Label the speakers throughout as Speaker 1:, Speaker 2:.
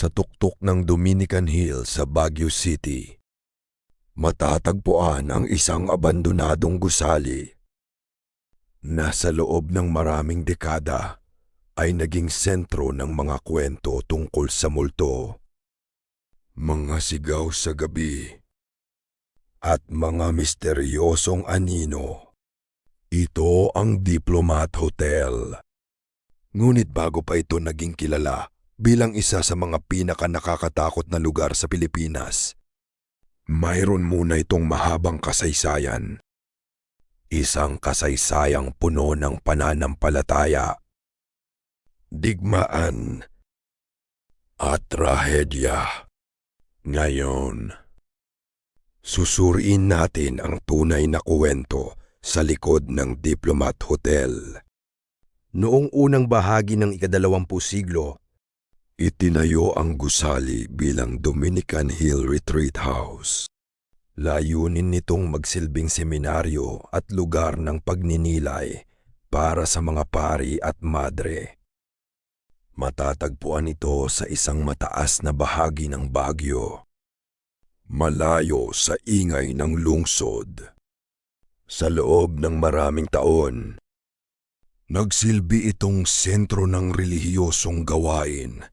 Speaker 1: Sa tuktok ng Dominican Hill sa Baguio City, matatagpuan ang isang abandonadong gusali na sa loob ng maraming dekada ay naging sentro ng mga kwento tungkol sa multo, mga sigaw sa gabi, at mga misteryosong anino. Ito ang Diplomat Hotel. Ngunit bago pa ito naging kilala bilang isa sa mga pinaka-nakakatakot na lugar sa Pilipinas, mayroon muna itong mahabang kasaysayan. Isang kasaysayang puno ng pananampalataya, digmaan, at trahedya. Ngayon, susuriin natin ang tunay na kwento sa likod ng Diplomat Hotel. Noong unang bahagi ng ika-20 siglo, itinayo ang gusali bilang Dominican Hill Retreat House. Layunin nitong magsilbing seminaryo at lugar ng pagninilay para sa mga pari at madre. Matatagpuan ito sa isang mataas na bahagi ng Baguio, malayo sa ingay ng lungsod. Sa loob ng maraming taon, nagsilbi itong sentro ng relihiyosong gawain.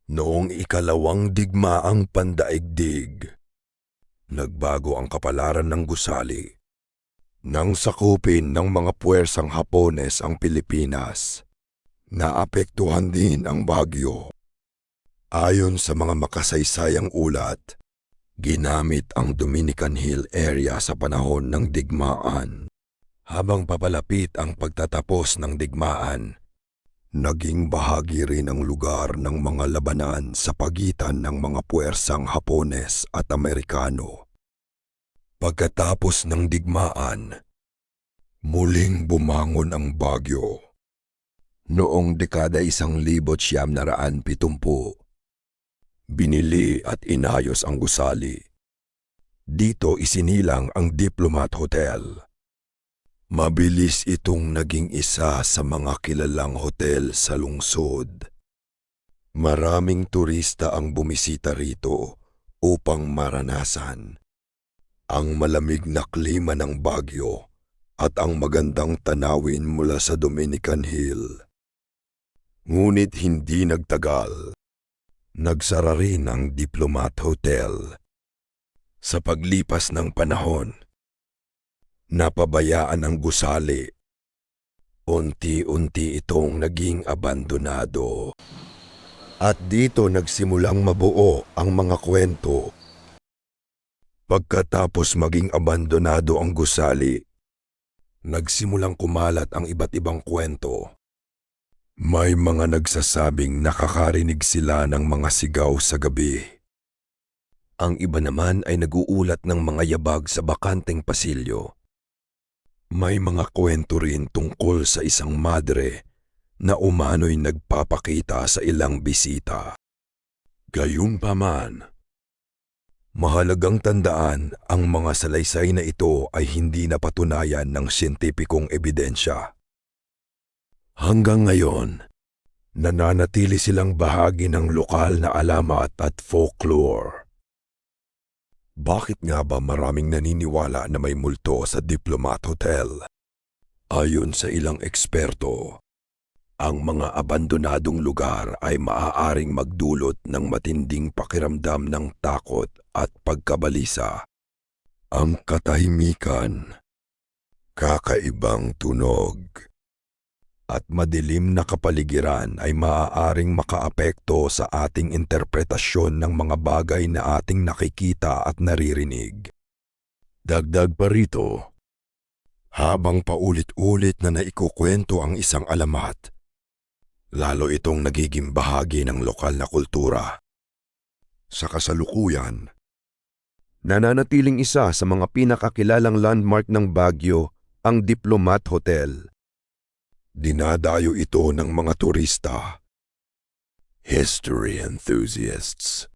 Speaker 1: Noong ikalawang digmaang pandaigdig, nagbago ang kapalaran ng gusali. Nang sakupin ng mga puwersang Hapones ang Pilipinas, naapektuhan din ang Baguio. Ayon sa mga makasaysayang ulat, ginamit ang Dominican Hill area sa panahon ng digmaan. Habang papalapit ang pagtatapos ng digmaan, naging bahagi rin ang lugar ng mga labanan sa pagitan ng mga puwersang Hapones at Amerikano. Pagkatapos ng digmaan, muling bumangon ang Baguio. Noong dekada 1970, binili at inayos ang gusali. Dito isinilang ang Diplomat Hotel. Mabilis itong naging isa sa mga kilalang hotel sa lungsod. Maraming turista ang bumisita rito upang maranasan ang malamig na klima ng Baguio at ang magandang tanawin mula sa Dominican Hill. Ngunit hindi nagtagal, nagsara rin ang Diplomat Hotel. Sa paglipas ng panahon, napabayaan ang gusali. Unti-unti itong naging abandonado. At dito nagsimulang mabuo ang mga kwento. Pagkatapos maging abandonado ang gusali, nagsimulang kumalat ang iba't ibang kwento. May mga nagsasabing nakakarinig sila ng mga sigaw sa gabi. Ang iba naman ay naguulat ng mga yabag sa bakanteng pasilyo. May mga kwento rin tungkol sa isang madre na umano'y nagpapakita sa ilang bisita. Gayunpaman, mahalagang tandaan ang mga salaysay na ito ay hindi napatunayan ng siyentipikong ebidensya. Hanggang ngayon, nananatili silang bahagi ng lokal na alamat at folklore. Bakit nga ba maraming naniniwala na may multo sa Diplomat Hotel? Ayon sa ilang eksperto, ang mga abandonadong lugar ay maaaring magdulot ng matinding pakiramdam ng takot at pagkabalisa. Ang katahimikan, kakaibang tunog, at madilim na kapaligiran ay maaaring makaapekto sa ating interpretasyon ng mga bagay na ating nakikita at naririnig. Dagdag pa rito, habang paulit-ulit na naikukwento ang isang alamat, lalo itong nagiging bahagi ng lokal na kultura. Sa kasalukuyan, nananatiling isa sa mga pinakakilalang landmark ng Baguio ang Diplomat Hotel. Dinadayo ito ng mga turista, history enthusiasts,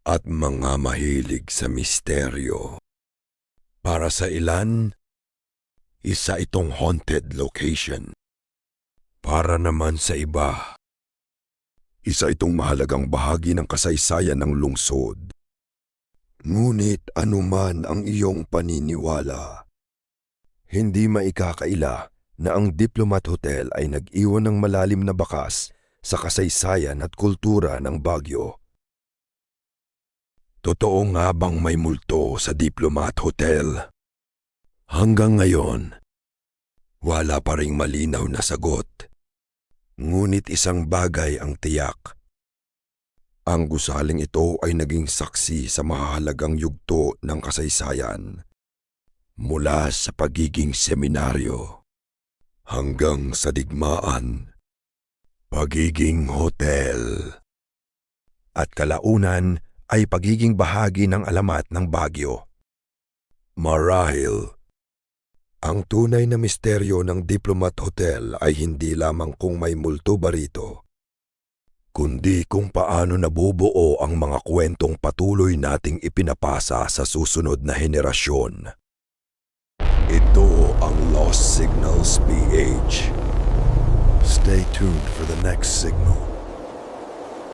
Speaker 1: at mga mahilig sa misteryo. Para sa ilan, isa itong haunted location. Para naman sa iba, Isa itong mahalagang bahagi ng kasaysayan ng lungsod. Ngunit anuman ang iyong paniniwala, hindi maikakaila na ang Diplomat Hotel ay nag-iwan ng malalim na bakas sa kasaysayan at kultura ng Baguio. Totoo nga bang may multo sa Diplomat Hotel? Hanggang ngayon, wala pa ring malinaw na sagot. Ngunit isang bagay ang tiyak. Ang gusaling ito ay naging saksi sa mahalagang yugto ng kasaysayan. Mula sa pagiging seminaryo hanggang sa digmaan, pagiging hotel, at kalaunan ay pagiging bahagi ng alamat ng Baguio. Marahil, ang tunay na misteryo ng Diplomat Hotel ay hindi lamang kung may multo ba rito, kundi kung paano nabubuo ang mga kwentong patuloy nating ipinapasa sa susunod na henerasyon. Ito ang Lost Signals PH. Stay tuned for the next signal.